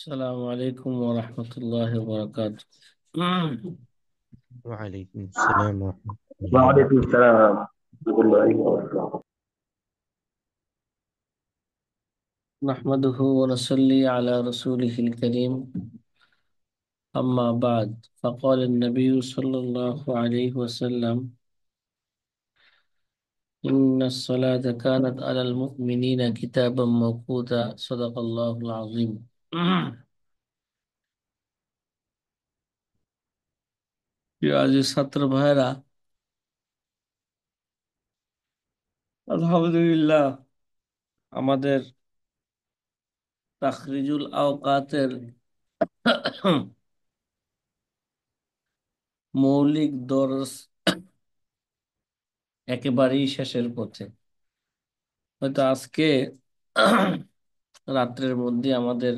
السلام عليكم ورحمة الله وبركاته. وعليكم السلام ورحمة الله. وعليكم السلام ورحمة الله وبركاته. نحمده ونصلي على رسوله الكريم. أما بعد، فقال النبي صلى الله عليه وسلم: إن الصلاة كانت على المؤمنين كتابا موقوتا. صدق الله العظيم. প্রিয় আজিজ ছাত্র ভাইরা, আলহামদুলিল্লাহ, আমাদের তাখরিজুল আওকাতের মৌলিক দর্স একেবারেই শেষের পথে। হয়তো আজকে রাত্রের মধ্যে আমাদের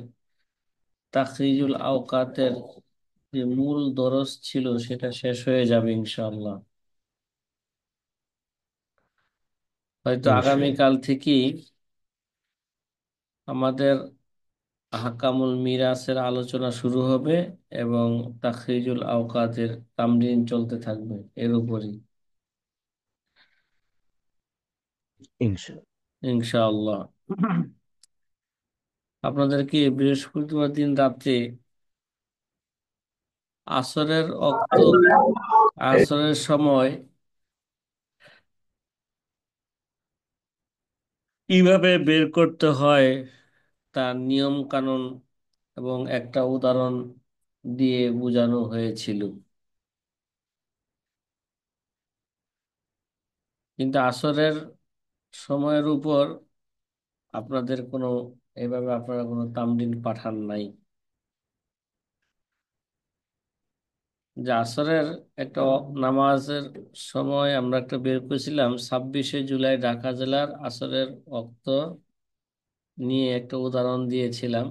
তাখরিজুল আওকাতের যে মূল দরস ছিল সেটা শেষ হয়ে যাবে ইনশাআল্লাহ। হয়তো ইনশাআল্লাহ। আগামীকাল থেকেই আমাদের আহকামুল মিরাসের আলোচনা শুরু হবে এবং তাখরিজুল আওকাতের তামরিন চলতে থাকবে এর উপরই ইনশাআল্লাহ। ইনশাআল্লাহ। আপনাদেরকে বৃহস্পতিবার দিন রাত্রে আসরের অক্ত আসরের সময় কিভাবে বের করতে হয় তার নিয়ম কানুন এবং একটা উদাহরণ দিয়ে বোঝানো হয়েছিল। কিন্তু আসরের সময়ের উপর আপনাদের কোনো এভাবে আপনারা কোনো তামরিন পাঠান নাই। যে আসরের একটা নামাজের সময় আমরা একটা বের করেছিলাম 26শে জুলাই ঢাকা জেলার আসরের ওক্ত নিয়ে একটা উদাহরণ দিয়েছিলাম।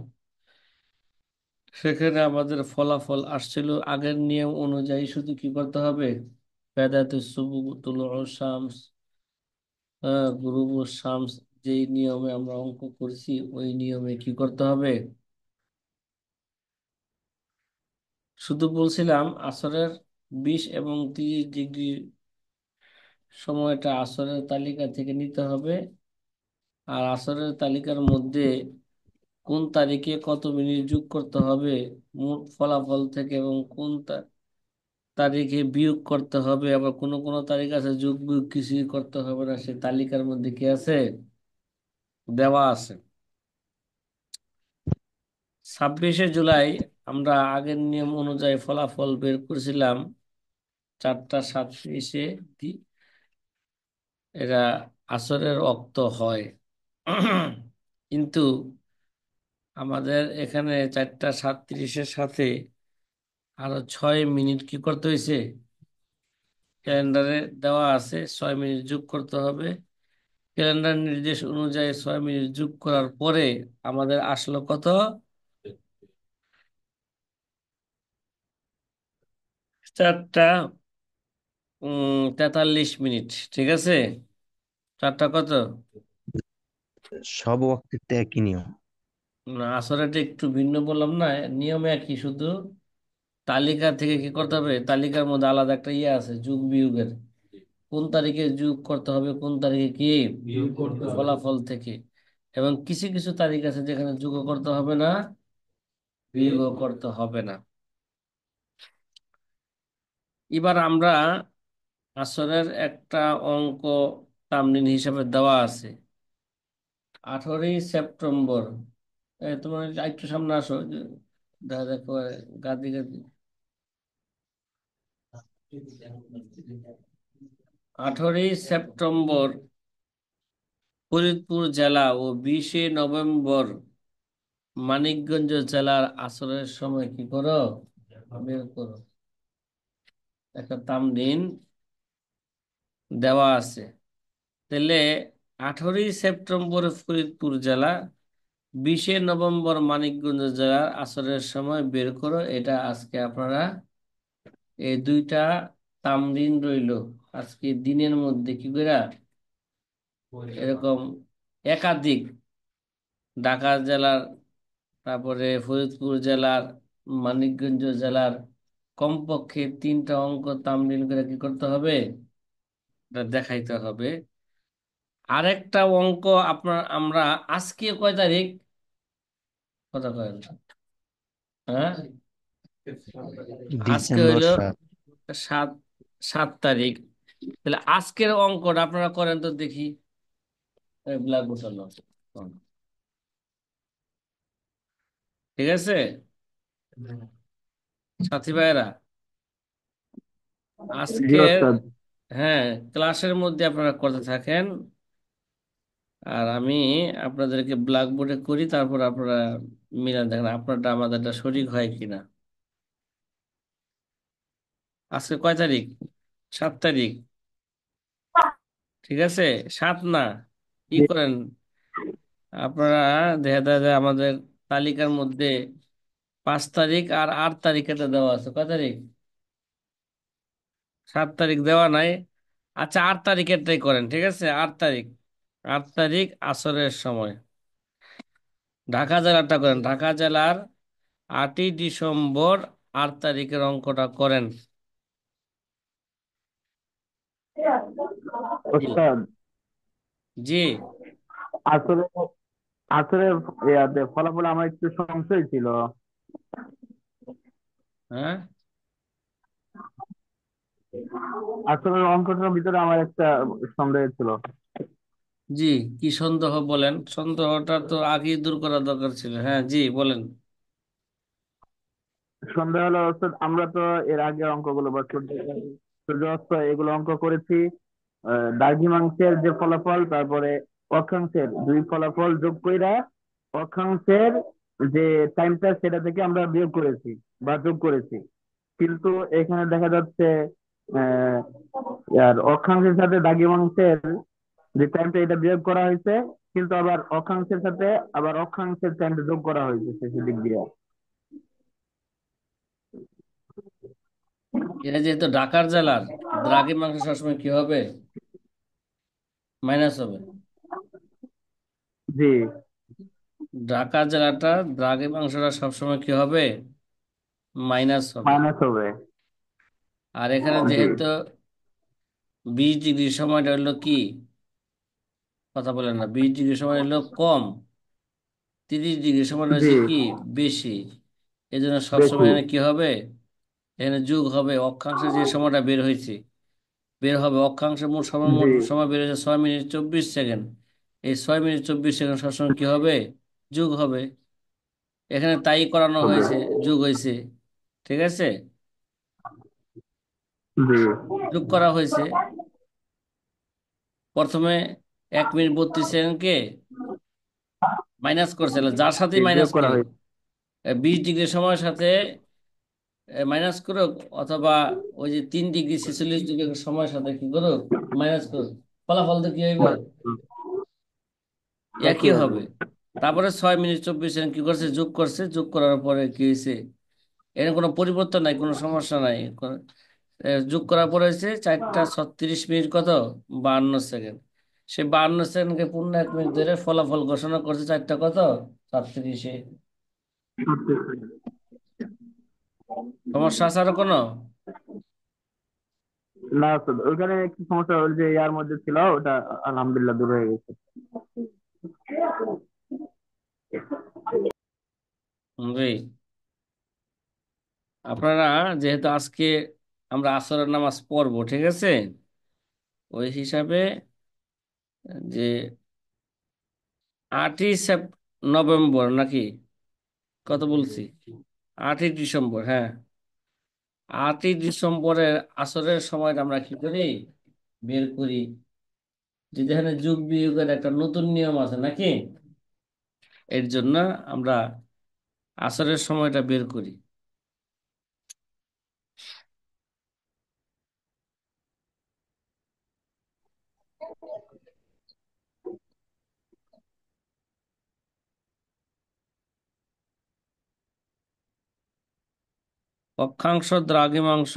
সেখানে আমাদের ফলাফল আসছিল আগের নিয়ম অনুযায়ী শুধু কি করতে হবে, বেদাতুস সুবুহ তুলুউ শামস, গুরুবুস শামস, যেই নিয়মে আমরা অঙ্ক করছি ওই নিয়মে কি করতে হবে। শুধু বলছিলাম আসরের 20 এবং 30 ডিগ্রি সময়টা আসরের তালিকা থেকে নিতে হবে, আর আসরের তালিকার মধ্যে কোন তারিখে কত মিনিট যোগ করতে হবে মোট ফলাফল থেকে, এবং কোন তারিখে বিয়োগ করতে হবে। আবার কোনো কোনো তারিখ আছে যোগ বিয়োগ কিছুই করতে হবে না, সে তালিকার মধ্যে কি আছে, দেওয়া আছে। 26শে জুলাই আমরা আগের নিয়ম অনুযায়ী ফলাফল বের করেছিলাম 4টা 37-এ এরা আসরের অক্ত হয়। কিন্তু আমাদের এখানে 4টা 37-এর সাথে আরো 6 মিনিট কি করতে হয়েছে, ক্যালেন্ডারে দেওয়া আছে 6 মিনিট যোগ করতে হবে। ক্যালেন্ডার নির্দেশ অনুযায়ী 6 মিনিট যোগ করার পরে আমাদের আসলো কত, 4টা 43 মিনিট। ঠিক আছে, চারটা কত, সব ওয়াক্তের তো একই নিয়ম। না আসলে এটা একটু ভিন্ন বললাম না, নিয়ম একই, শুধু তালিকা থেকে কি করতে হবে, তালিকার মধ্যে আলাদা একটা ইয়ে আছে যোগ বিয়োগের, কোন তারিখে যোগ করতে হবে কোন তারিখে কি বিয়োগ করতে হবে ফলাফল থেকে। এবং কিছু কিছু তারিখ আছে যেখানে যোগ করতে হবে না, বিয়োগ করতে হবে না। এবার আমরা আসরের একটা অঙ্ক তামরিন হিসাবে দেওয়া আছে 18ই সেপ্টেম্বর। তোমার একটু সামনে আসো, দেখা দেখো গাদি গাদি। 18ই সেপ্টেম্বর ফরিদপুর জেলা ও 20শে নভেম্বর মানিকগঞ্জ জেলার আসরের সময় কি করো, বের করো। একটা তামরিন দেওয়া আছে। তাহলে 18ই সেপ্টেম্বর ফরিদপুর জেলা, 20শে নভেম্বর মানিকগঞ্জ জেলার আসরের সময় বের করো। এটা আজকে আপনারা এই দুইটা তামরিন রইলো আজকে দিনের মধ্যে কি করে এরকম একাধিক ঢাকা জেলার তারপরে ফরিদপুর জেলার, মানিকগঞ্জ জেলার কমপক্ষে 3টা অঙ্ক তামলিল করে কি করতে হবে, এটা দেখাইতে হবে। আরেকটা অঙ্ক আমরা আজকে কয় তারিখ, কথা কয় না? হ্যাঁ, আজকে ডিসেম্বর হইলো 7। 7, 7 তারিখ। তাহলে আজকের অঙ্কটা আপনারা করেন তো দেখি, ব্ল্যাক বোর্ড। ঠিক আছে সাথী ভাইয়েরা, জি আজকের, ওস্তাদ। হ্যাঁ, ক্লাসের মধ্যে আপনারা করতে থাকেন, আর আমি আপনাদেরকে ব্ল্যাকবোর্ডে করি, তারপর আপনারা মিলান দেখেন আপনারটা আমাদেরটা সঠিক হয় কিনা। আজকে কয় তারিখ? 7 তারিখ। ঠিক আছে, 7 না, কি জি করেন আপনারা, দেখা যায় যে আমাদের তালিকার মধ্যে 5 তারিখ আর 8 তারিখ এটা দেওয়া আছে। কয় তারিখ? 7 তারিখ দেওয়া নাই। আচ্ছা, 8 তারিখেরটাই করেন, ঠিক আছে। 8 তারিখ, 8 তারিখ আসরের সময় ঢাকা জেলাটা করেন। ঢাকা জেলার 8ই ডিসেম্বর 8 তারিখের অঙ্কটা করেন। জি। ওস্তাদ, জি। আসলে আসলে ইয়াতে ফলাফল আমার একটু সংশয় ছিল। হ্যাঁ। আসলে অঙ্কটার ভিতরে আমার একটা সন্দেহ ছিল। জি, কি সন্দেহ বলেন, সন্দেহটা তো আগেই দূর করা দরকার ছিল। হ্যাঁ, জি বলেন। সন্দেহ হলো ওস্তাদ, আমরা তো এর আগে অঙ্কগুলো বা সূর্য অস্ত এগুলো অঙ্ক করেছি। দ্রাঘিমাংশের যে ফলাফল, তারপরে অক্ষাংশের দুই ফলাফল যোগ কইরা অক্ষাংশের যে টাইমটা সেটা থেকে আমরা বিয়োগ করেছি বা যোগ করেছি। কিন্তু এখানে দেখা যাচ্ছে আহ আর অক্ষাংশের সাথে দ্রাঘিমাংশের যে টাইমটা এটা বিয়োগ করা হয়েছে, কিন্তু আবার অক্ষাংশের সাথে আবার অক্ষাংশের টাইমটা যোগ করা হয়েছে শেষের দিক দিয়ে। এটা যেহেতু ঢাকার জেলার, দ্রাঘিমাংশ সবসময় কি হবে, মাইনাস হবে। জি, ঢাকা জেলাটা দ্রাঘিমাংশটা সবসময় কি হবে, মাইনাস হবে। মাইনাস হবে। আর এখানে জি, যেহেতু 20 ডিগ্রি সময়টা হলো কি, কথা বলেন না, 20 ডিগ্রি সময় হলো কম, 30 ডিগ্রি সময় জি, হচ্ছে কি, বেশি। এই জন্য সবসময় বেশি। এখানে কি হবে, এখানে যোগ হবে। অক্ষাংশে যে সময়টা বের হয়েছে, বের হবে অক্ষাংশের মোট সময়, জি, মোট সময় বের হয়েছে 6 মিনিট 24 সেকেন্ড। এই 6 মিনিট 24 সেকেন্ড সবসময় কি হবে, যোগ হবে। এখানে তাই করানো হবে। হয়েছে, যোগ হয়েছে। ঠিক আছে, জি, যোগ করা হয়েছে। প্রথমে 1 মিনিট 32 সেকেন্ডকে মাইনাস করছিল, যার সাথে বিয়োগ মাইনাস করা করুক, হয়েছে। 20 ডিগ্রি সময়ের সাথে মাইনাস করুক, অথবা ওই যে 3 ডিগ্রি 46 ডিগ্রি সময়ের সাথে কি করুক, মাইনাস করুক, ফলাফল তো কি হইবে, একই একই হবে। হবে। তারপরে 6 মিনিট 24 সেকেন্ড কি করছে, যোগ করছে, যোগ করার পরে কি হয়েছে, এর কোনো পরিবর্তন নাই, কোনো সমস্যা নাই। যোগ করার পরে হয়েছে 4টা 36 মিনিট কত, 52 সেকেন্ড। সে 52 সেকেন্ডকে পূর্ণ 1 মিনিট ধরে ফলাফল ঘোষণা করছে 4টা কত, 37-এ। সমস্যা আছে আরো কোনো? না স্যার, ওইখানে একটু সমস্যা হল যে ইয়ার মধ্যে ছিল ওটা, আলহামদুলিল্লাহ দূর হয়ে গেছে। জি। আপনারা যেহেতু আজকে আমরা আসরের নামাজ পড়বো, ঠিক আছে, ওই হিসাবে যে 8ই নভেম্বর নাকি, কত বলছি, 8ই ডিসেম্বর, হ্যাঁ, 8ই ডিসেম্বরের আসরের সময়টা আমরা কি করি, বের করি। যে যেখানে যোগ বিয়োগের একটা নতুন নিয়ম আছে নাকি, এর জন্য আমরা আসরের সময়টা বের করি। অক্ষাংশ দ্রাঘিমাংশ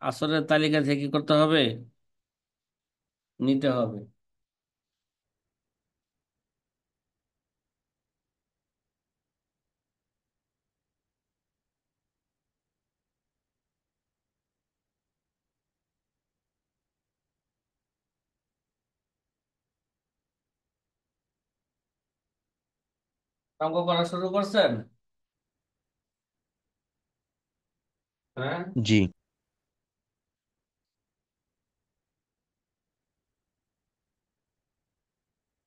আসরের তালিকা থেকে কি করতে হবে, নিতে হবে। অঙ্ক করা শুরু করছেন? হ্যাঁ, জি।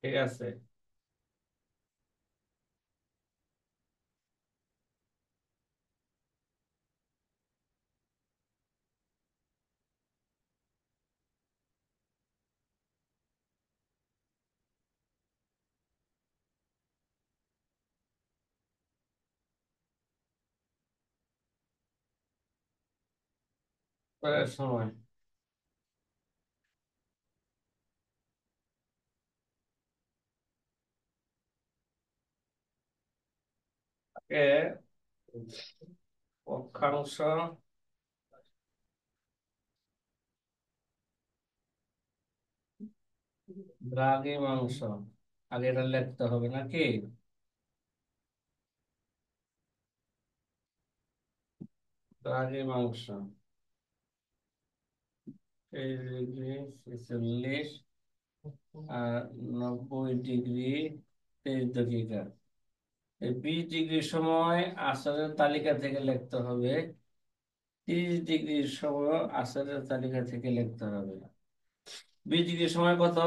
ঠিক আছে। সময় কে অক্ষাংশ দ্রাঘিমাংশ, আগে এটা লিখতে হবে নাকি? দ্রাঘিমাংশ 30 ডিগ্রি 46 আর 90 ডিগ্রি 23 মিনিট। এই 20 ডিগ্রির সময় আসরের তালিকা থেকে লিখতে হবে, 30 ডিগ্রির সময় আসরের তালিকা থেকে লিখতে হবে। 20 ডিগ্রির সময় কত?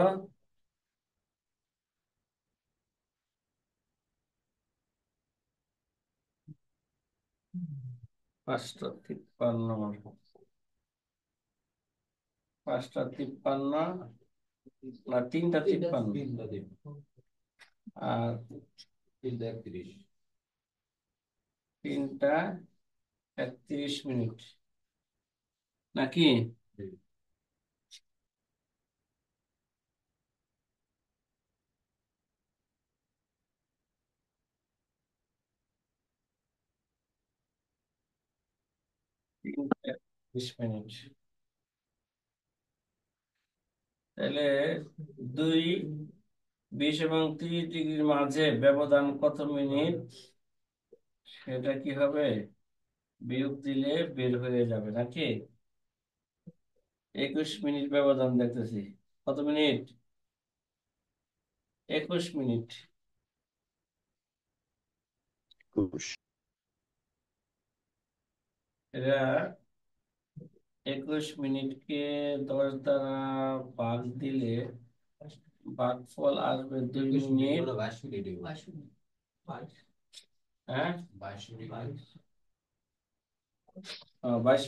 5:53, 5:53 না 3:53, আর 3:31 নাকি? তিনটা 31। তাহলে 2, 20 এবং 30 ডিগ্রির মাঝে ব্যবধান কত মিনিট, সেটা কি হবে? বিয়োগ দিলে বের হয়ে যাবে নাকি? 21 মিনিট ব্যবধান দেখতেছি। কত মিনিট? 21 মিনিট। 21। এরা 21 মিনিটকে 10 দ্বারা ভাগ দিলে ভাগফল আসবে 2 মিনিট। হ্যাঁ, 22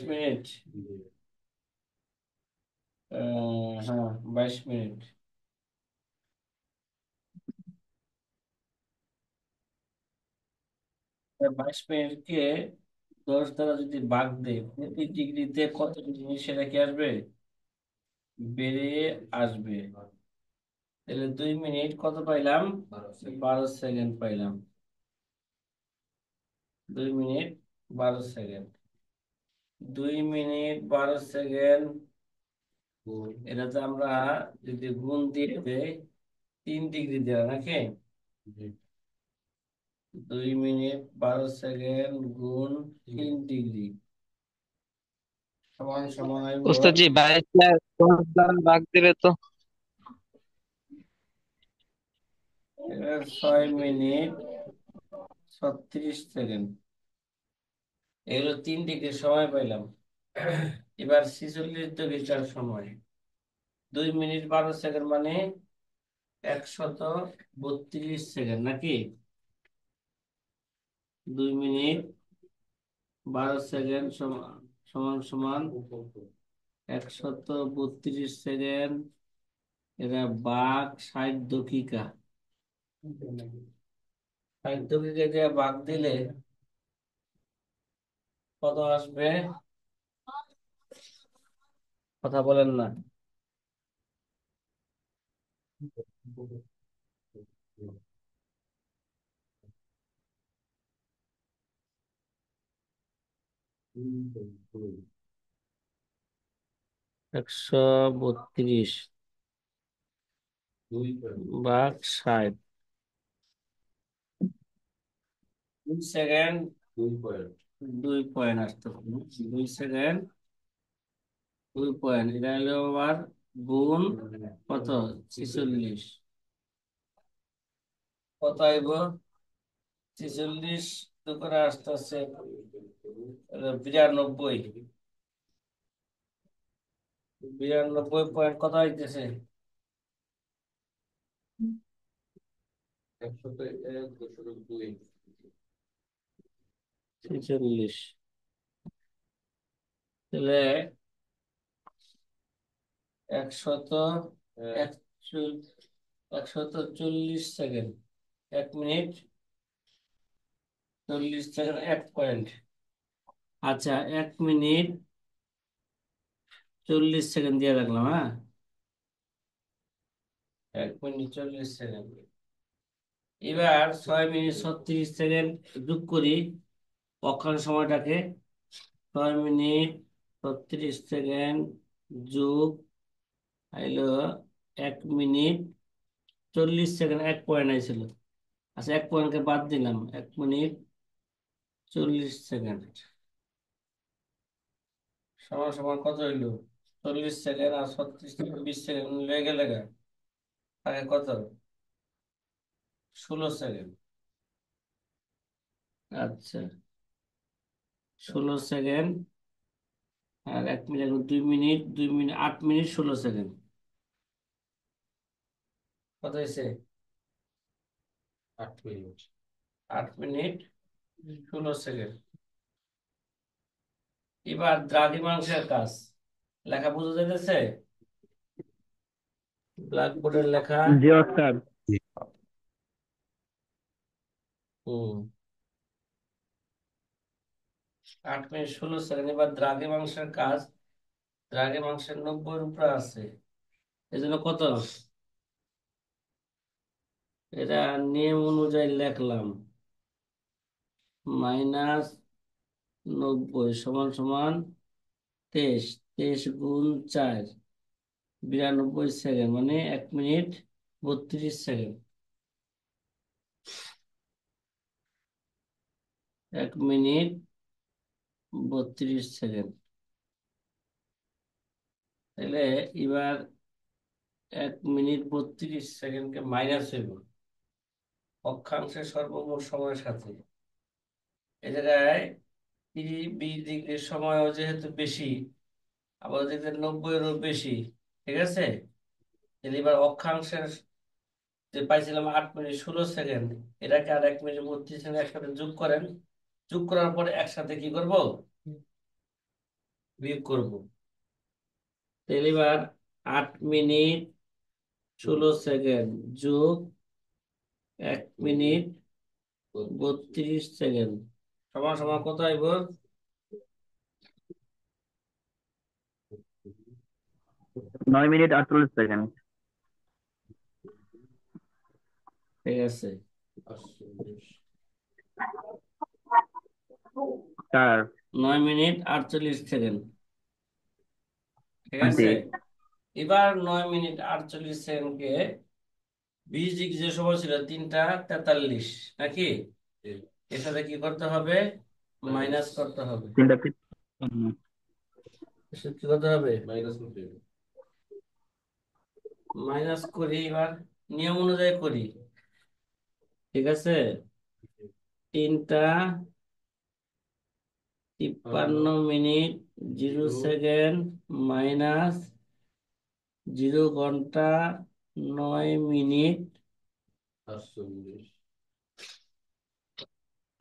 মিনিট। হ্যাঁ, 22 মিনিট। 22 মিনিটকে 10 দ্বারা যদি ভাগ দেয়, প্রতি ডিগ্রিতে কত ডিগ্রি সেটা কি আসবে? বেড়ে আসবে। তাহলে 2 মিনিট কত পাইলাম? 12 সেকেন্ড পাইলাম। 2 মিনিট 12 সেকেন্ড। 2 মিনিট 12 সেকেন্ড, এটাতে আমরা যদি গুণ দিয়ে দেই 3 ডিগ্রি দেওয়া নাকি? 2 মিনিট 12 সেকেন্ড গুণ 3 ডিগ্রি সমান সমান আইব ওস্তাদ জি 22 দ্বারা ভাগ দিলে তো 6 মিনিট 36 সেকেন্ড। এগুলো 3 ডিগ্রি সময় পাইলাম। এবার 46 ডিগ্রিটার সময় 2 মিনিট 12 সেকেন্ড মানে 132 সেকেন্ড নাকি? 2 মিনিট 12 সেকেন্ড সমান সমান সমান 132 সেকেন্ড। এরা ভাগ 60 দাকিকা, 60 দাকিকা দিয়ে ভাগ দিলে কত আসবে? কথা বলেন না। 132 ভাগ 60, 2 সেকেন্ড 2 পয়েন্ট আসতে হবে। 2 সেকেন্ড 2 পয়েন্ট, এটা হলো আবার গুণ কত? 46। কত আইব? 46 করে আসতেছে 92। 92 কত হইতেছে? 46। তাহলে 100 140 সেকেন্ড, 1 মিনিট 40 সেকেন্ড, 1 পয়েন্ট। আচ্ছা, 1 মিনিট 40 সেকেন্ড দিয়ে রাখলাম, হ্যাঁ। 1 মিনিট 40 সেকেন্ড। এবার 6 মিনিট 36 সেকেন্ড যোগ করি অক্ষাংশ সময়টাকে। 6 মিনিট 36 সেকেন্ড যোগ আইলো 1 মিনিট 40 সেকেন্ড, 1 পয়েন্ট আইছিল। আচ্ছা, 1 পয়েন্টকে বাদ দিলাম। 1 মিনিট 40 সেকেন্ড সমান সমান কত হইলো? 40 সেকেন্ড আর 36 থেকে 20 সেকেন্ড লেগে লেগে থাকে কত? 16 সেকেন্ড। আচ্ছা, 16 সেকেন্ড আর 1 minute, 2 minute, 2 minute, 8 minute 16 second. কত হয়েছে? 8 মিনিট 8 মিনিট 16 সেকেন্ড। এবার দ্রাঘিমাংশের কাজ লেখা বোঝা যাইতেছে? ব্ল্যাকবোর্ডের লেখা। জি ওস্তাদ। জি। হুম। 8 মিনিট 16 সেকেন্ড। এবার দ্রাঘিমাংশের কাজ। দ্রাঘিমাংশের 90-এর উপরে আছে, এই জন্য কত? এটা নিয়ম অনুযায়ী লিখলাম, -90 সমান সমান 23। 23 গুণ 4, 92 সেকেন্ড, মানে 1 মিনিট 32 সেকেন্ড। 1 minute 32 second. তাহলে এবার 1 মিনিট 32 সেকেন্ডকে মাইনাস হইব অক্ষাংশের সর্বমোট সময়ের সাথে। এই জায়গায় 20 ডিগ্রির সময়ও যেহেতু বেশি, আবার ওদিকে 90-এরও বেশি, ঠিক আছে। তাহলে এবার অক্ষাংশের যে পাইছিলাম 8 মিনিট 16 সেকেন্ড, এটাকে আর 1 মিনিট 32 সেকেন্ড একসাথে যোগ করেন। যোগ করার পরে একসাথে কি করব? বিয়োগ করব। তাহলে এবার 8 মিনিট 16 সেকেন্ড যোগ 1 মিনিট 32 সেকেন্ড সমান সমান কত আইব? 9 মিনিট 48 সেকেন্ড। ঠিক আছে। স্যার। 9 মিনিট 48 সেকেন্ড, ঠিক জি। আছে। এবার 9 মিনিট 48 সেকেন্ডকে 20 ডিগ্রি যে সময় ছিল 3টা 43, নাকি? এর সাথে কি করতে হবে? মাইনাস করতে হবে। তিনটা এর সাথে কি করতে হবে? মাইনাস করি, এবার নিয়ম অনুযায়ী করি, ঠিক আছে। 3টা 53 মিনিট 0 সেকেন্ড মাইনাস 0 ঘন্টা 9 মিনিট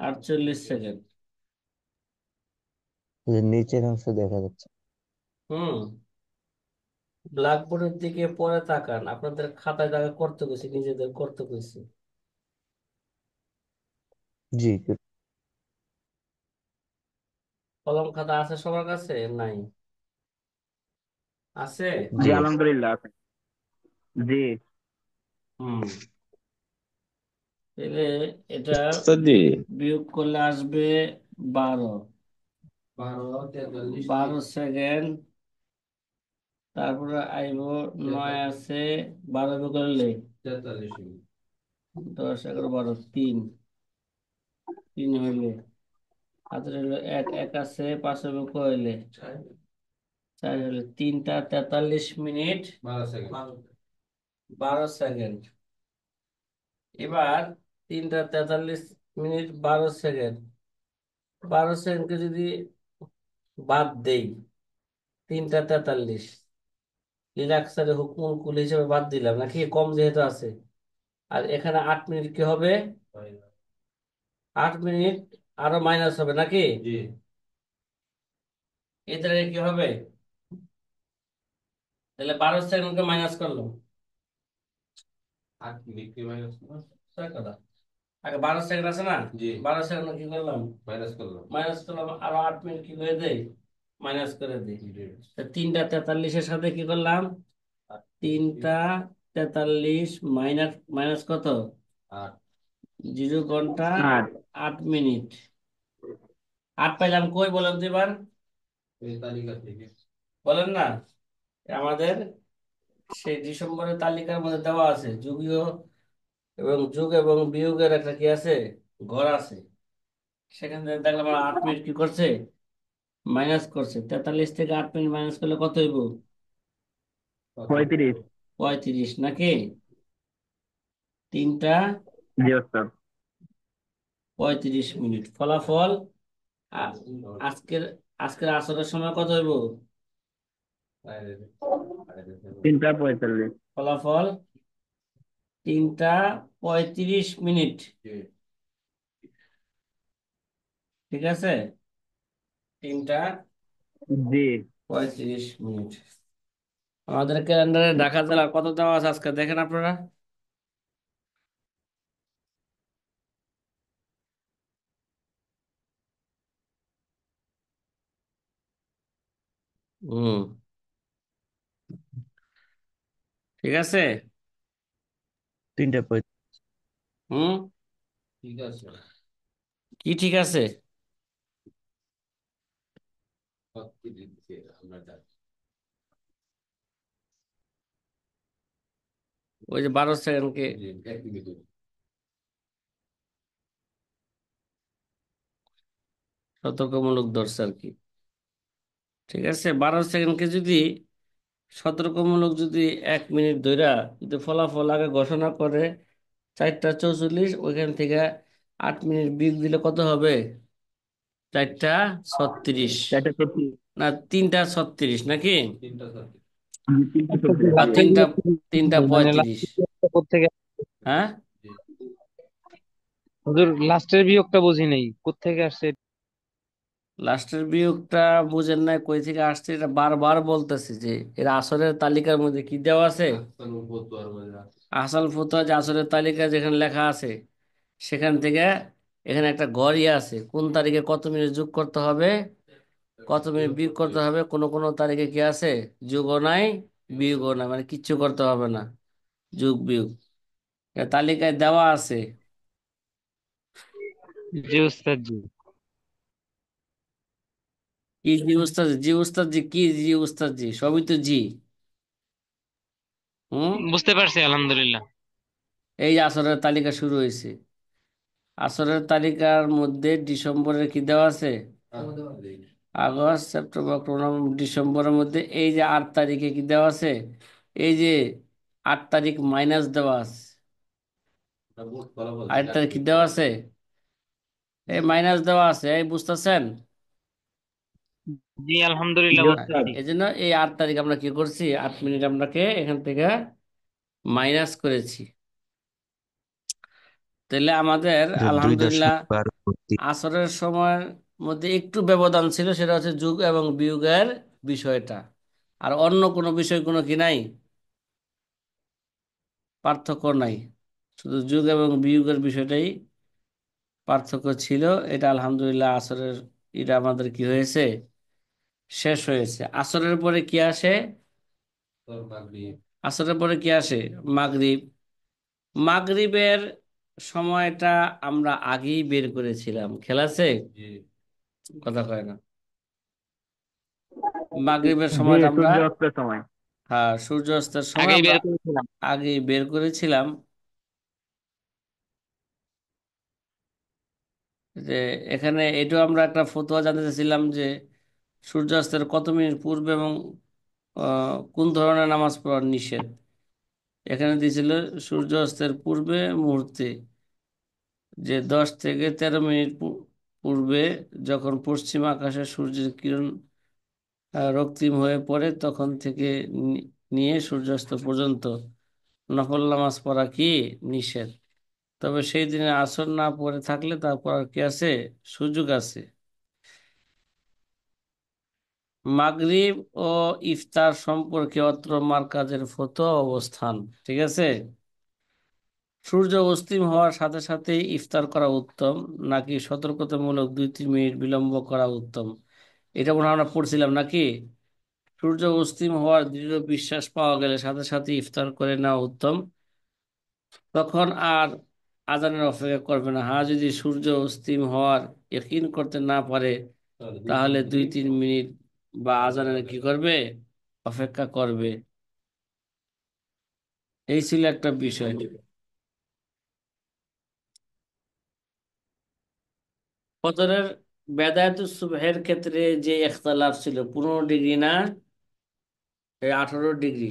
48 সেকেন্ড। যে নিচের অংশ দেখা যাচ্ছে। হুম। ব্ল্যাকবোর্ডের দিকে পরে তাকান, আপনাদের খাতায় দাগে করতে গেছি, নিজেদের করতে গেছি। জি। কলম খাতা আছে সবার কাছে? নাই? আছে? জি জি আছে। আলহামদুলিল্লাহ আছে। জি। হুম। তাহলে এটা ওস্তাদ জি, বিয়োগ করলে আসবে 12। 12 সেকেন্ড। তারপরে আইব 9 আছে, 12 বিয়োগ করলে 10 11 12, 3 3 হইলে হাতের হইলো 1 1 আছে, 5 বিয়োগ করলে 4 হইলে 3টা 43 মিনিট 12 সেকেন্ড। এবার 3টা 43 মিনিট 12 সেকেন্ড। 12 সেকেন্ডকে যদি বাদ দেই, 3টা 43, রিল্যাক্সারে হুকুমুল কুল হিসেবে বাদ দিলাম নাকি, কম যেহেতু আছে। আর এখানে 8 মিনিট কি হবে? 8 মিনিট আরো মাইনাস হবে নাকি? এই দ্বারা কি হবে? তাহলে 12 সেকেন্ডকে মাইনাস করলাম। ছয় কথা। আগে 12 সেকেন্ড আছে না, 12 সেকেন্ড কি করলাম? মাইনাস করলাম। আরো 8 মিনিট কি করে দেই? মাইনাস করে দিই। তা 3টা 43-এর সাথে কি করলাম? 3টা 43 মাইনাস মাইনাস কত? 0 ঘন্টা আট। 8 মিনিট। 8 পাইলাম কই বলেন তো এবার? বলেন না। আমাদের সেই ডিসেম্বরের তালিকার মধ্যে দেওয়া আছে, যুগীয় এবং যোগ এবং বিয়োগের একটা কি আছে, ঘর আছে। সেখান থেকে দেখলাম 8 মিনিট কি করছে? মাইনাস করছে। 43 থেকে 8 মিনিট মাইনাস করলে কত হইব? 35। 35 নাকি? জি ওস্তাদ। 3টা 35 মিনিট। ফলাফল আ- আজকের আজকের আসরের সময় কত হইব? 3টা 45। ফলাফল 3টা 35 মিনিট। ঠিক আছে, 3টা 35 মিনিট। আমাদের ক্যালেন্ডারে ঢাকা জেলার কত দেওয়া আছে আজকে দেখেন আপনারা। হুম, ঠিক আছে। 3টা 35। হুম, কি ঠিক আছে? ওই যে 12 সেকেন্ডকে সতর্কমূলক ধরছে আর কি। ঠিক আছে, 12 সেকেন্ডকে যদি সতর্কমূলক যদি 1 মিনিট ধইরা যদি ফলাফল আগে ঘোষণা করে 4টা 44, ওইখান থেকে 8 মিনিট বিয়োগ দিলে কত হবে? 4টা 36। 4টা 36। না, 3টা 36 নাকি? 3টা 36। বা লাস্টের তিনটা বিয়োগটা তিনটা বুঝি নাই, মানে পঁয়ত্রিশ লাস্টের বিয়োগটা কোত্থেকে? হ্যাঁ, হুজুর লাস্টের বিয়োগটা বুঝি নাই, কোত্থেকে আসছে? লাস্টের বিয়োগটা বুঝেন নাই কই থেকে আসছে, এটা বারবার বলতেছি যে এর আসরের তালিকার মধ্যে কি দেওয়া আছে। আসল ফতোয়া যে আসরের তালিকা যেখানে লেখা আছে, সেখান থেকে এখানে একটা ঘরই আছে, কোন তারিখে কত মিনিট যোগ করতে হবে, কত মিনিট বিয়োগ করতে হবে। কোন কোন তারিখে কি আছে, যোগও নাই বিয়োগও নাই, মানে কিচ্ছু করতে হবে না, যোগ বিয়োগ এটা তালিকায় দেওয়া আছে। জি উস্তাদ জি। কি জি উস্তাদ জি, উস্তাদ জি কি জি উস্তাদ জি, সবই তো জি। হুম, বুঝতে পারছি আলহামদুলিল্লাহ। এই যে আসরের তালিকা শুরু হয়েছে, আসরের তালিকার মধ্যে ডিসেম্বরের কি দেওয়া আছে? আগস্ট সেপ্টেম্বর অক্টোবর নভেম্বর ডিসেম্বরের মধ্যে এই যে 8 তারিখে কি দেওয়া আছে? এই যে 8 তারিখ মাইনাস দেওয়া আছে। 8 তারিখ কি দেওয়া আছে? এই মাইনাস দেওয়া আছে, এই বুঝতেছেন? জি আলহামদুলিল্লাহ জি ওস্তাদ। বুঝতেছি। এই জন্য এই 8 তারিখ আমরা কি করছি, 8 মিনিট আমরাকে এখান থেকে মাইনাস করেছি। তাহলে আমাদের দুই আলহামদুলিল্লাহ দশমিক বারো ভর্তি। আসরের সময়ের মধ্যে একটু ব্যবধান ছিল, সেটা হচ্ছে যোগ এবং বিয়োগের বিষয়টা। আর অন্য কোনো বিষয় কোনো কি নাই, পার্থক্য নাই, শুধু যোগ এবং বিয়োগের বিষয়টাই পার্থক্য ছিল। এটা আলহামদুলিল্লাহ আসরের এটা আমাদের কি হয়েছে, শেষ হয়েছে। আসরের পরে কি আসে? আসরের পরে কি আসে? মাগরিব। মাগরিবের সময়টা আমরা আগেই বের করেছিলাম, খেয়াল আছে? কথা কয় না। মাগরিবের জি সময়টা আমরা, সূর্য অস্তের সময়। হ্যাঁ, সূর্যাস্তের সময় আগেই আমরা বের করেছিলাম। আগেই বের করেছিলাম। যে এখানে এটাও আমরা একটা ফতোয়া জানতে চাইছিলাম যে সূর্যাস্তের কত মিনিট পূর্বে এবং কোন ধরনের নামাজ পড়া নিষেধ। এখানে দিয়েছিল সূর্যাস্তের পূর্বে মুহূর্তে, যে 10 থেকে 13 মিনিট পূর্বে যখন পশ্চিম আকাশে সূর্যের কিরণ রক্তিম হয়ে পড়ে তখন থেকে নিয়ে সূর্যাস্ত পর্যন্ত নফল নামাজ পড়া কি নিষেধ। তবে সেই দিনে আসর না পড়ে থাকলে তা পড়ার কি আছে, সুযোগ আছে। মাগরিব ও ইফতার সম্পর্কে অত্র মারকাজের ফতোয়া অবস্থান। ঠিক আছে, সূর্য অস্তিম হওয়ার সাথে সাথে ইফতার করা উত্তম নাকি সতর্কতামূলক 2-3 মিনিট বিলম্ব করা উত্তম? এটা মনে হয় আমরা পড়ছিলাম নাকি। সূর্য অস্তিম হওয়ার দৃঢ় বিশ্বাস পাওয়া গেলে সাথে সাথে ইফতার করে নেওয়া উত্তম, তখন আর আজানের অপেক্ষা করবে না। হ্যাঁ, যদি সূর্য অস্তিম হওয়ার ইকিন করতে না পারে তাহলে 2-3 মিনিট বা আজানের কি করবে, অপেক্ষা করবে। এই ছিল একটা বিষয়। ফজরের বেদায়াতুস সুবহের ক্ষেত্রে যে ইখতিলাফ ছিল 15 ডিগ্রি না 18 ডিগ্রি,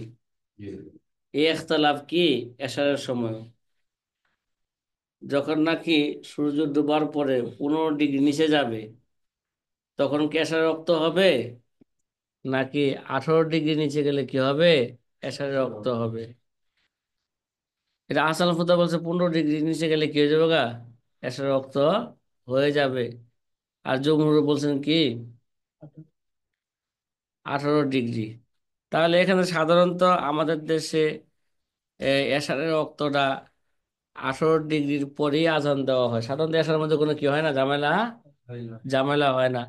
এই ইখতিলাফ কি এশারের সময় যখন নাকি সূর্য ডুবার পরে 15 ডিগ্রি নিচে যাবে তখন কি এশারের রক্ত হবে, নাকি 18 ডিগ্রি নিচে গেলে কি হবে, এশারের রক্ত হবে? এটা আসাল ফুতা বলছে 15 ডিগ্রি নিচে গেলে কি হয়ে যাবে গা, এশারের রক্ত হয়ে যাবে। আর জমহুর বলছেন কি 18 ডিগ্রি। তাহলে এখানে সাধারণত আমাদের দেশে এশারের রক্তটা 18 ডিগ্রির পরেই আজান দেওয়া হয়। সাধারণত এশারের মধ্যে কোনো কি হয় না, ঝামেলা ঝামেলা হয় না।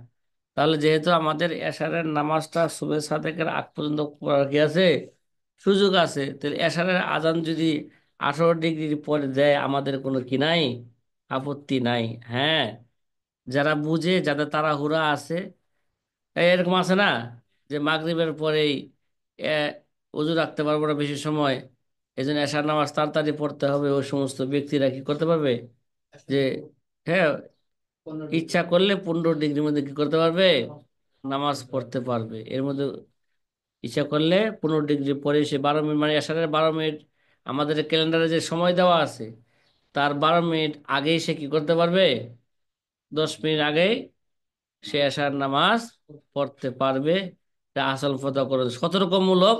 তাহলে যেহেতু আমাদের এশারের নামাজটা সুবহে সাদেকের আগ পর্যন্ত পড়ার কি আছে, সুযোগ আছে, তাহলে এশারের আজান যদি 18 ডিগ্রির পরে দেয় আমাদের কোনো কি নাই, আপত্তি নাই। হ্যাঁ, যারা বুঝে, যাদের তাড়াহুড়া আছে, এরকম আছে না যে মাগরিবের পরেই এ, অজু রাখতে পারবো না বেশি সময়, এই জন্য এশার নামাজ তাড়াতাড়ি পড়তে হবে, ওই সমস্ত ব্যক্তিরা কি করতে পারবে যে, হ্যাঁ, ইচ্ছা করলে 15 ডিগ্রির মধ্যে কি করতে পারবে, নামাজ পড়তে পারবে। এর মধ্যে ইচ্ছা করলে 15 ডিগ্রি পরে সে 12 মিনিট, মানে এশারের 12 মিনিট আমাদের ক্যালেন্ডারে যে সময় দেওয়া আছে তার 12 মিনিট আগেই সে কি করতে পারবে, 10 মিনিট আগেই সে এশার নামাজ পড়তে পারবে। এটা আসল ফতোয়া করে সতর্কমূলক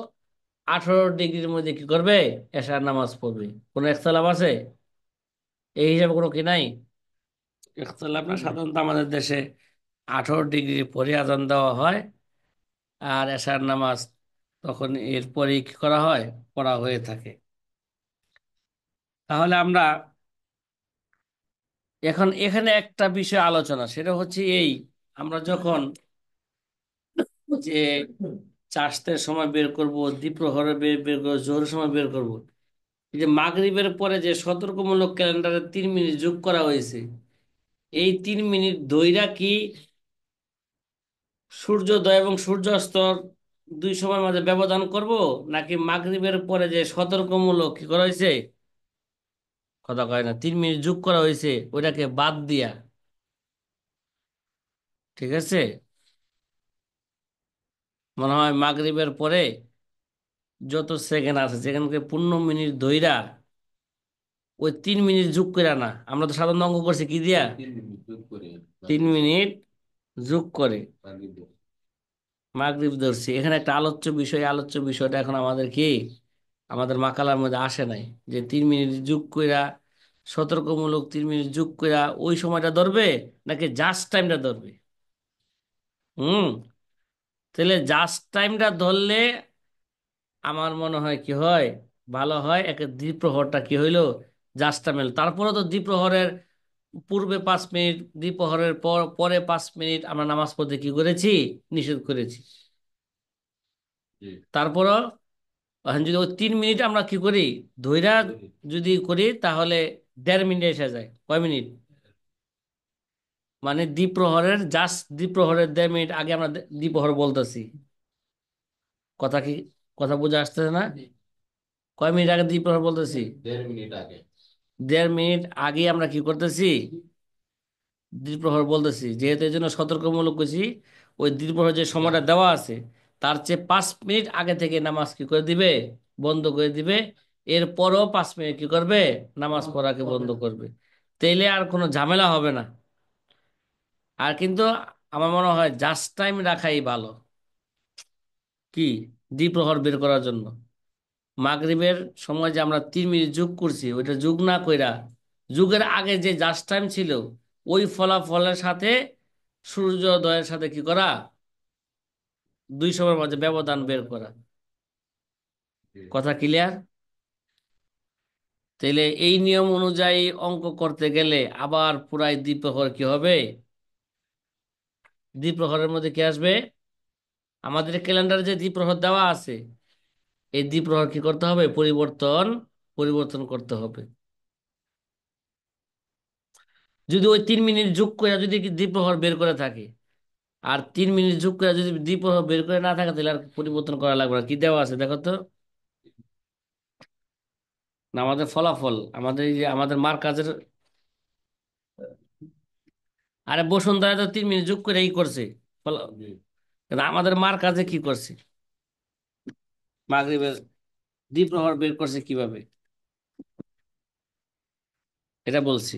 18 ডিগ্রির মধ্যে কি করবে, এশার নামাজ পড়বে। কোনো ইখতিলাফ আছে এই হিসাবে, কোনো কি নাই ইখতিলাফ না। সাধারণত আমাদের দেশে 18 ডিগ্রি পরে আজান দেওয়া হয় আর এশার নামাজ তখন এরপরেই কি করা হয়, পড়া হয়ে থাকে। তাহলে আমরা এখন এখানে একটা বিষয় আলোচনা, সেটা হচ্ছে এই, আমরা যখন যে চাষতের সময় বের করব, দ্বিপ্রহরে বের বের করবো, জোহরের সময় বের করব, এই যে মাগরিবের পরে যে সতর্কমূলক ক্যালেন্ডারে 3 মিনিট যোগ করা হয়েছে, এই 3 মিনিট ধইরা কি সূর্যোদয় এবং সূর্যাস্ত দুই সময়ের মাঝে ব্যবধান করব, নাকি মাগরিবের পরে যে সতর্কমূলক কি করা হয়েছে, কথা কয় না, 3 মিনিট যোগ করা হয়েছে ওইটাকে বাদ দিয়া, ঠিক আছে, মনে হয় মাগরিবের পরে যত সেকেন্ড আছে সেখানকে 15 মিনিট ধইরা ওই 3 মিনিট যোগ করে না, আমরা তো সাধারণ অঙ্ক করছি কি দিয়া, 3 মিনিট যোগ করে মাগরিব ধরছি। এখানে একটা আলোচ্য বিষয়, আলোচ্য বিষয়টা এখন আমাদের কি, আমাদের মাকালার মধ্যে আসে নাই যে 3 মিনিট যোগ কইরা সতর্কমূলক 3 মিনিট যোগ কইরা ওই সময়টা ধরবে নাকি জাস্ট টাইমটা ধরবে। হুম, তাহলে জাস্ট টাইমটা ধরলে আমার মনে হয় কি হয়, ভালো হয়। একে দ্বিপ্রহরটা কি হইলো, জাস্ট টাইম। তারপরে তো দ্বিপ্রহরের পূর্বে 5 মিনিট, দ্বিপ্রহরের পর পরে 5 মিনিট আমরা নামাজ পড়তে কি করেছি, নিষেধ করেছি। তারপরও এখন যদি ওই 3 মিনিট আমরা কি করি, ধইরা যদি করি তাহলে 1.5 মিনিট এসে যায়, কয় মিনিট, মানে দ্বিপ্রহরের জাস্ট দ্বিপ্রহরের 1.5 মিনিট আগে আমরা দ্বিপ্রহর বলতেছি। কথা কি, কথা বুঝে আসতেছে না? কয় মিনিট আগে দ্বিপ্রহর বলতেছি, 1.5 মিনিট আগে আমরা কি করতেছি, দ্বিপ্রহর বলতেছি। যেহেতু এই জন্য সতর্কমূলক করছি, ওই দ্বিপ্রহর যে সময়টা দেওয়া আছে তার চেয়ে 5 মিনিট আগে থেকে নামাজ কি করে দিবে, বন্ধ করে দিবে। এরপরও 5 মিনিট কি করবে, নামাজ পড়াকে বন্ধ করবে। তো তেলে আর কোনো ঝামেলা হবে না। আর কিন্তু আমার মনে হয় জাস্ট টাইম রাখাই ভালো। কি, দ্বিপ্রহর বের করার জন্য মাগরিবের সময় যে আমরা 3 মিনিট যোগ করছি, ওইটা যোগ না কইরা যুগের আগে যে জাস্ট টাইম ছিল, ওই ফলাফলের সাথে সূর্যোদয়ের সাথে কি করা, দুই সময়ের মাঝে ব্যবধান বের করা। কথা ক্লিয়ার? তাহলে এই নিয়ম অনুযায়ী অঙ্ক করতে গেলে আবার পুরাই দ্বিপ্রহর কি হবে? দ্বিপ্রহরের মধ্যে কি আসবে? আমাদের ক্যালেন্ডারে যে দ্বিপ্রহর দেওয়া আছে, এই দ্বিপ্রহর কি করতে হবে? পরিবর্তন পরিবর্তন করতে হবে। যদি ওই 3 মিনিট যোগ করে যদি কি দ্বিপ্রহর বের করে থাকে, আর 3 মিনিট যোগ করে যদি দ্বিপ্রহর বের করে না থাকে, তাহলে আর পরিবর্তন করা লাগবে না। কি দেওয়া আছে দেখো তো? না, আমাদের ফলাফল, আমাদের এই যে আমাদের মার কাজের। আরে বসুন্ধরা তো 3 মিনিট যোগ করে এই করছে। কিন্তু আমাদের মার কাজে কি করছে? মাগরিবের দ্বিপ্রহর বের করছে কিভাবে, এটা বলছি।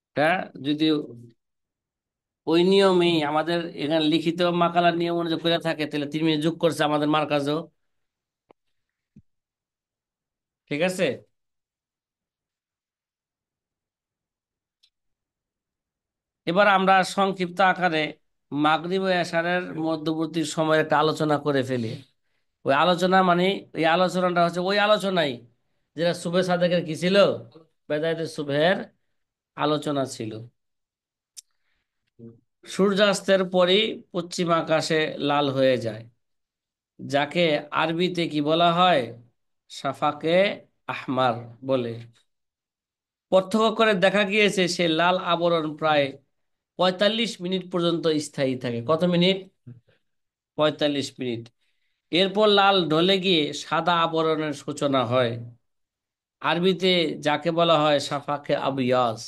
এটা যদি ওই নিয়মেই আমাদের এখানে লিখিত মাকালার নিয়ম অনুযায়ী করে থাকে, তাহলে 3 মিনিট যোগ করছে আমাদের মার কাজও। ঠিক আছে। এবার আমরা সংক্ষিপ্ত আকারে মাগরিব ও এশারের মধ্যবর্তী সময়ের একটা আলোচনা করে ফেলি। ওই আলোচনা মানে, এই আলোচনাটা হচ্ছে ওই আলোচনাই যেটা সুবে সাদেকের কি ছিল, বেদায়েতের সুবহের আলোচনা ছিল। সূর্যাস্তের পরই পশ্চিম আকাশে লাল হয়ে যায়, যাকে আরবিতে কি বলা হয়? শাফাকে আহমার বলে। প্রত্যক্ষ করে দেখা গিয়েছে সে লাল আবরণ প্রায় 45 মিনিট পর্যন্ত স্থায়ী থাকে। কত মিনিট? 45 মিনিট। এরপর লাল ঢলে গিয়ে সাদা আবরণের সূচনা হয়, আরবিতে যাকে বলা হয় শাফাকে আবিয়াস,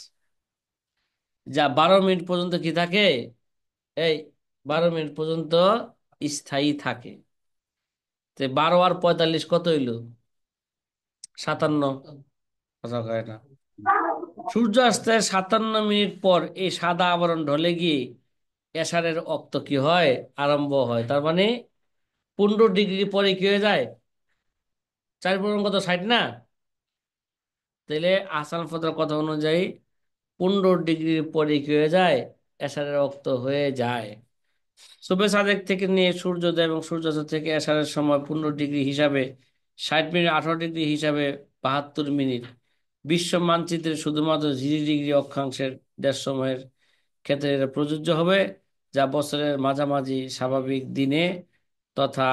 যা 12 মিনিট পর্যন্ত কি থাকে? এই 12 মিনিট পর্যন্ত স্থায়ী থাকে। তো 12 আর 45 কত হইল? 57। কথা কয় না। সূর্যাস্তের 57 মিনিট পর এই সাদা আবরণ ঢলে গিয়ে এশারের অক্ত কি হয়? আরম্ভ হয়। তার মানে 15 ডিগ্রি পরে কি হয়ে যায়? 4 পূরণ কত? 60 না? তাহলে আসান ফতর কথা অনুযায়ী 15 ডিগ্রির পরে কি হয়ে যায়? এশারের অক্ত হয়ে যায়। শুভে সাদেক থেকে নিয়ে সূর্যোদয় এবং সূর্যাস্ত থেকে এশারের সময় 15 ডিগ্রি হিসাবে 60 মিনিট, 18 ডিগ্রি হিসাবে 72 মিনিট। বিশ্ব মানচিত্রে শুধুমাত্র 0 ডিগ্রি অক্ষাংশের দেশসমূহের ক্ষেত্রে এটা প্রযোজ্য হবে, যা বছরের মাঝামাঝি স্বাভাবিক দিনে তথা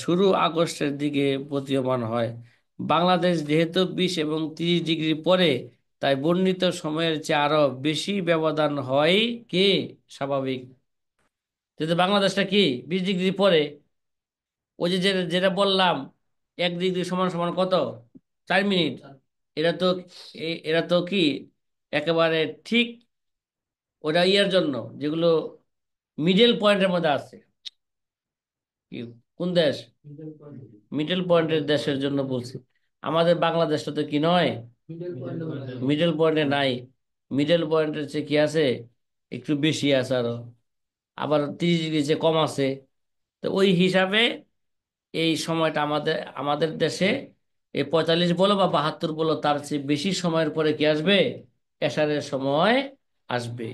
শুরু আগস্টের দিকে প্রতীয়মান হয়। বাংলাদেশ যেহেতু 20 এবং 30 ডিগ্রি পরে, তাই বর্ণিত সময়ের চেয়ে আরো বেশি ব্যবধান হয় কি স্বাভাবিক। যেহেতু বাংলাদেশটা কি 20 ডিগ্রি পরে, ওই যে যেটা যেটা বললাম, 1 ডিগ্রি সমান সমান কত? 4 মিনিট। এটা তো এরা তো কি একেবারে ঠিক ওটা ইয়ার জন্য, যেগুলো মিডল পয়েন্টের মধ্যে আছে। কি, কোন দেশ? মিডল পয়েন্টের দেশের জন্য বলছি। আমাদের বাংলাদেশটা তো কি নয়, মিডল পয়েন্টে নাই। মিডল পয়েন্টের চেয়ে কি আছে, একটু বেশি আছে আরো। আবার 30 ডিগ্রি চেয়ে কম আছে। তো ওই হিসাবে এই সময়টা আমাদের আমাদের দেশে এই 45 বলো বা 72 বলো, তার চেয়ে বেশি সময়ের পরে কি আসবে? এশারের সময় আসবে।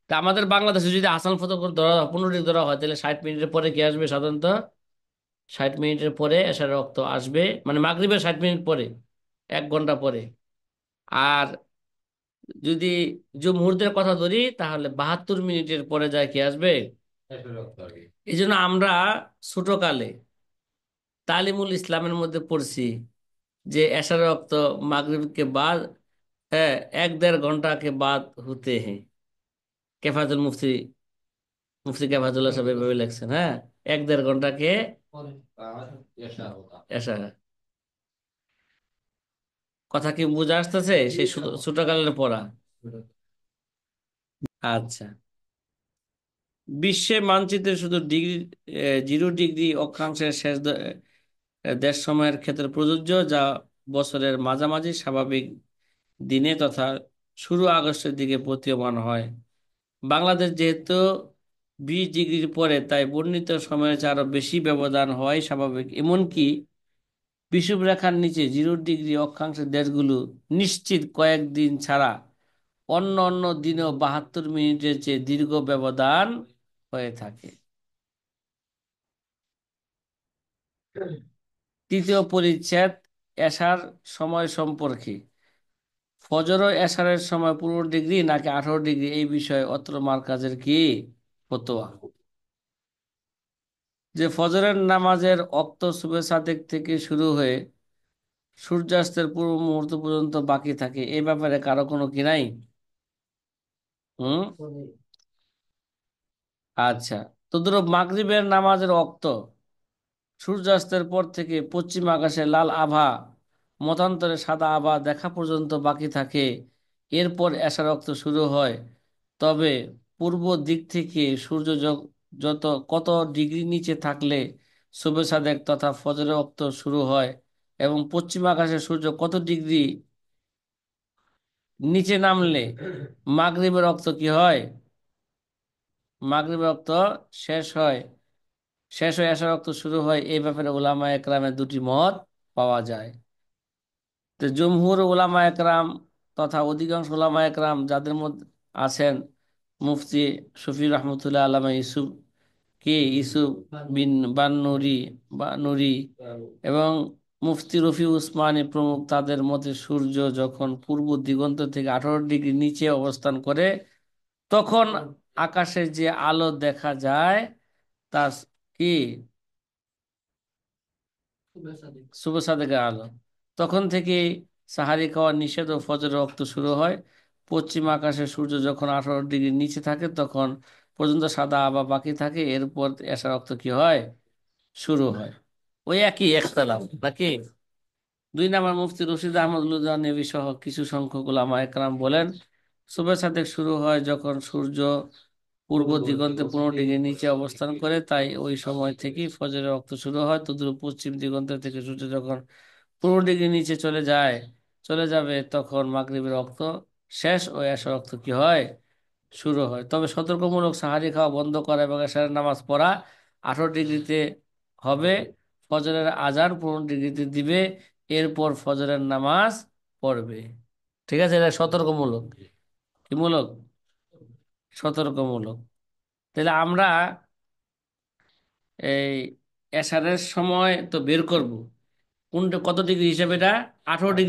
তা আমাদের বাংলাদেশে যদি আসান ফতো করে ধরা 15 ডিগ্রি ধরা হয়, তাহলে 60 মিনিটের পরে কি আসবে সাধারণত? 60 মিনিটের পরে এশার রক্ত আসবে, মানে মাগরিবের 60 মিনিট পরে, 1 ঘন্টা পরে। আর যদি মুহূর্তের কথা ধরি, তাহলে 72 মিনিটের পরে যায় কি আসবে? এই জন্য আমরা ছোটকালে তালিমুল ইসলামের মধ্যে পড়ছি যে এশার রক্ত মাগরিব কে বাদ, হ্যাঁ, 1-1.5 ঘন্টা কে বাদ হতে হ্যাঁ। কেফাতুল মুফতি, মুফতি কেফাতুল্লাহ সাহেব এভাবে লেখছেন। হ্যাঁ, 1-1.5 ঘন্টাকে এশা। কথা কি বুঝে আসতেছে? সেই ছোটকালের পড়া। আচ্ছা। বিশ্বের মানচিত্রে শুধু ডিগ্রি 0 ডিগ্রি অক্ষাংশের শেষ দেশ সময়ের ক্ষেত্রে প্রযোজ্য, যা বছরের মাঝামাঝি স্বাভাবিক দিনে তথা শুরু আগস্টের দিকে প্রতীয়মান হয়। বাংলাদেশ যেহেতু 20 ডিগ্রির পরে, তাই বর্ণিত সময়ের চেয়ে আরো বেশি ব্যবধান হয় স্বাভাবিক। এমনকি বিষুবরেখার নিচে 0 ডিগ্রি অক্ষাংশের দেশগুলো নিশ্চিত কয়েকদিন ছাড়া অন্য অন্য দিনেও 72 মিনিটের চেয়ে দীর্ঘ ব্যবধান হয়ে থাকে। তৃতীয় পরিচ্ছেদ, এশার সময় সম্পর্কে। ফজর ও এশারের সময় 15 ডিগ্রি নাকি 18 ডিগ্রি, এই বিষয়ে অত্র মারকাজের কি ফতোয়া? যে ফজরের নামাজের ওক্ত সুবহে সাদেক থেকে শুরু হয়ে সূর্যাস্তের পূর্ব মুহূর্ত পর্যন্ত বাকি থাকে, এ ব্যাপারে কারো কোনো কি নাই? হুম। আচ্ছা, তদ্রুপ মাগরিবের নামাজের ওক্ত সূর্যাস্তের পর থেকে পশ্চিম আকাশে লাল আভা মতান্তরে সাদা আভা দেখা পর্যন্ত বাকি থাকে, এরপর এশার ওক্ত শুরু হয়। তবে পূর্ব দিক থেকে সূর্য যত কত ডিগ্রি নিচে থাকলে শুভে সাদেক তথা ফজরের ওক্ত শুরু হয়, এবং পশ্চিম আকাশে সূর্য কত ডিগ্রি নিচে নামলে মাগরিবের ওক্ত কি হয়? মাগরিবের ওক্ত শেষ হয়, শেষ হয়ে এশার ওক্ত শুরু হয়, এই ব্যাপারে উলামায়ে কেরামের দুটি মত পাওয়া যায়। তো জমহুর উলামা একরাম তথা অধিকাংশ উলামা একরাম, যাদের মধ্যে আছেন মুফতি শফি রহমতুল্লাহ আলামা ইউসুফ ইউসুফ বিন বান্নুরি বা নুরি এবং মুফতি রফি উসমানী প্রমুখ, তাদের মতে সূর্য যখন পূর্ব দিগন্ত থেকে 18 ডিগ্রি নিচে অবস্থান করে, তখন আকাশে যে আলো দেখা যায় তা কি শুভ সাদেকের আলো। তখন থেকে সাহারি খাওয়া নিষেধ ও ফজরের রক্ত শুরু হয়। পশ্চিম আকাশে সূর্য যখন 18 ডিগ্রি নিচে থাকে তখন পর্যন্ত সাদা আভা বাকি থাকে, এরপর এশার রক্ত কি হয়? শুরু হয়। ওই একই ইখতিলাফ নাকি? 2 নম্বর, মুফতি রশিদ আহমদ লুধিয়ানবী সহ কিছু সংখ্যক উলামা একরাম বলেন, শুভ সাদেক শুরু হয় যখন সূর্য পূর্ব দিগন্তে 15 ডিগ্রি নিচে অবস্থান করে, তাই ওই সময় থেকেই ফজরের রক্ত শুরু হয়। তদ্রুপ পশ্চিম দিগন্ত থেকে সূর্য যখন 15 ডিগ্রি নিচে চলে যাবে, তখন মাগরিবের রক্ত শেষ ও এশার রক্ত কি হয়? শুরু হয়। তবে সতর্কমূলক সাহারি খাওয়া বন্ধ করা এবং এশারের নামাজ পড়া 18 ডিগ্রিতে হবে। ফজরের আজান 15 ডিগ্রিতে দিবে, এরপর ফজরের নামাজ পড়বে। ঠিক আছে, এটা সতর্কমূলক। কি মূলক? সতর্কমূলক। তাহলে আমরা এই এশারের সময় তো বের করব, কোনটা কত ডিগ্রি হিসাবে? এটা 18 ডিগ্রি।